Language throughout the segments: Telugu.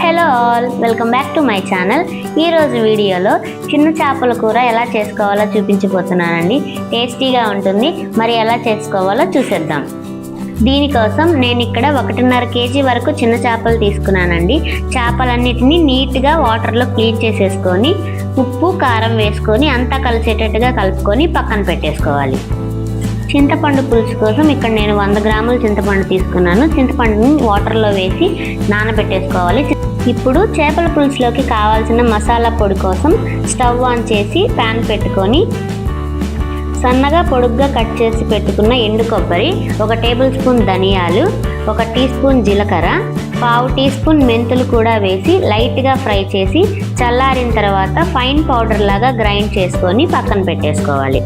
Hello all, welcome back to my channel. ఈరోజు వీడియోలో చిన్న చేపల కూర ఎలా చేసుకోవాలో చూపించబోతున్నానండి. టేస్టీగా ఉంటుంది. మరి ఎలా చేసుకోవాలో చూసేద్దాం. దీనికోసం నేను ఇక్కడ 1.5 kg వరకు చిన్న చేపలు తీసుకున్నానండి. చేపలన్నిటిని నీట్గా వాటర్లో క్లీన్ చేసేసుకొని ఉప్పు కారం వేసుకొని అంతా కలిసేటట్టుగా కలుపుకొని పక్కన పెట్టేసుకోవాలి. చింతపండు పులుసు కోసం ఇక్కడ నేను 100 గ్రాముల చింతపండు తీసుకున్నాను. చింతపండుని వాటర్లో వేసి నానబెట్టేసుకోవాలి. ఇప్పుడు చేపల పులుసులోకి కావాల్సిన మసాలా పొడి కోసం స్టవ్ ఆన్ చేసి ప్యాన్ పెట్టుకొని సన్నగా పొడుగ్గా కట్ చేసి పెట్టుకున్న ఎండు కొబ్బరి, 1 టేబుల్ స్పూన్ ధనియాలు, 1 టీ స్పూన్ జీలకర్ర, 1/2 టీ స్పూన్ మెంతులు కూడా వేసి లైట్గా ఫ్రై చేసి చల్లారిన తర్వాత ఫైన్ పౌడర్ లాగా గ్రైండ్ చేసుకొని పక్కన పెట్టేసుకోవాలి.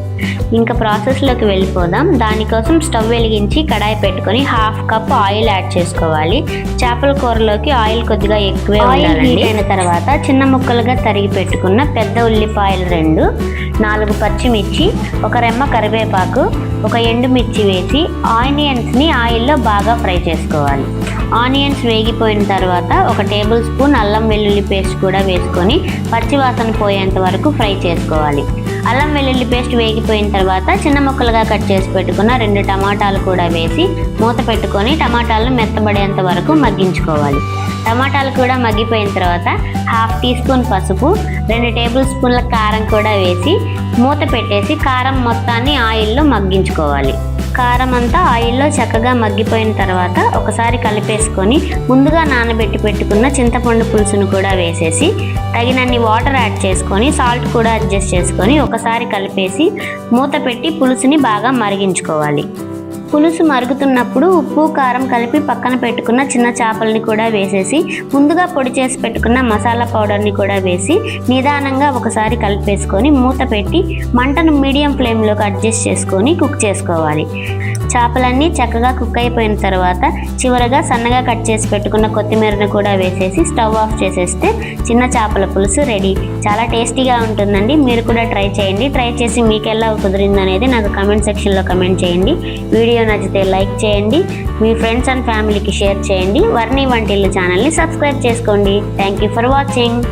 ఇంకా ప్రాసెస్లోకి వెళ్ళిపోదాం. దానికోసం స్టవ్ వెలిగించి కడాయి పెట్టుకొని 1/2 కప్ ఆయిల్ యాడ్ చేసుకోవాలి. చేపల కూరలోకి ఆయిల్ కొద్దిగా ఎక్కువే ఉండాలండి. అయిన తర్వాత చిన్న ముక్కలుగా తరిగి పెట్టుకున్న పెద్ద ఉల్లిపాయలు 2, 4 పచ్చిమిర్చి, 1 రెమ్మ కరివేపాకు, 1 ఎండుమిర్చి వేసి ఆనియన్స్ని ఆయిల్లో బాగా ఫ్రై చేసుకోవాలి. ఆనియన్స్ వేగిపోయిన తర్వాత 1 టేబుల్ స్పూన్ అల్లం వెల్లుల్లి పేస్ట్ కూడా వేసుకొని పచ్చివాసన పోయేంత వరకు ఫ్రై చేసుకోవాలి. అల్లం వెల్లుల్లి పేస్ట్ వేగిపోయిన తర్వాత చిన్న ముక్కలుగా కట్ చేసి పెట్టుకున్న 2 టమాటాలు కూడా వేసి మూత పెట్టుకొని టమాటాలను మెత్తబడేంత వరకు మగ్గించుకోవాలి. టమాటాలు కూడా మగ్గిపోయిన తర్వాత 1/2 టీ స్పూన్ పసుపు, 2 టేబుల్ స్పూన్ల కారం కూడా వేసి మూత పెట్టేసి కారం మొత్తాన్ని ఆయిల్లో మగ్గించుకోవాలి. కారం అంతా ఆయిల్లో చక్కగా మగ్గిపోయిన తర్వాత ఒకసారి కలిపేసుకొని ముందుగా నానబెట్టి పెట్టుకున్న చింతపండు పులుసును కూడా వేసేసి తగినన్ని వాటర్ యాడ్ చేసుకొని సాల్ట్ కూడా అడ్జస్ట్ చేసుకొని ఒకసారి కలిపేసి మూత పెట్టి పులుసుని బాగా మరిగించుకోవాలి. పులుసు మరుగుతున్నప్పుడు ఉప్పు కారం కలిపి పక్కన పెట్టుకున్న చిన్న చేపల్ని కూడా వేసేసి ముందుగా పొడి చేసి పెట్టుకున్న మసాలా పౌడర్ని కూడా వేసి నిదానంగా ఒకసారి కలిపేసుకొని మూత పెట్టి మంటను మీడియం ఫ్లేమ్లోకి అడ్జస్ట్ చేసుకొని కుక్ చేసుకోవాలి. చేపలన్నీ చక్కగా కుక్ అయిపోయిన తర్వాత చివరగా సన్నగా కట్ చేసి పెట్టుకున్న కొత్తిమీరను కూడా వేసేసి స్టవ్ ఆఫ్ చేసేస్తే చిన్న చేపల పులుసు రెడీ. చాలా టేస్టీగా ఉంటుందండి. మీరు కూడా ట్రై చేయండి. ట్రై చేసి మీకు ఎలా కుదిరింది అనేది నాకు కమెంట్ సెక్షన్లో కమెంట్ చేయండి. వీడియో నచ్చితే లైక్ చేయండి. మీ ఫ్రెండ్స్ అండ్ ఫ్యామిలీకి షేర్ చేయండి. వర్ణి వంటిల్లు ఛానల్ని సబ్స్క్రైబ్ చేసుకోండి. Thank you for watching.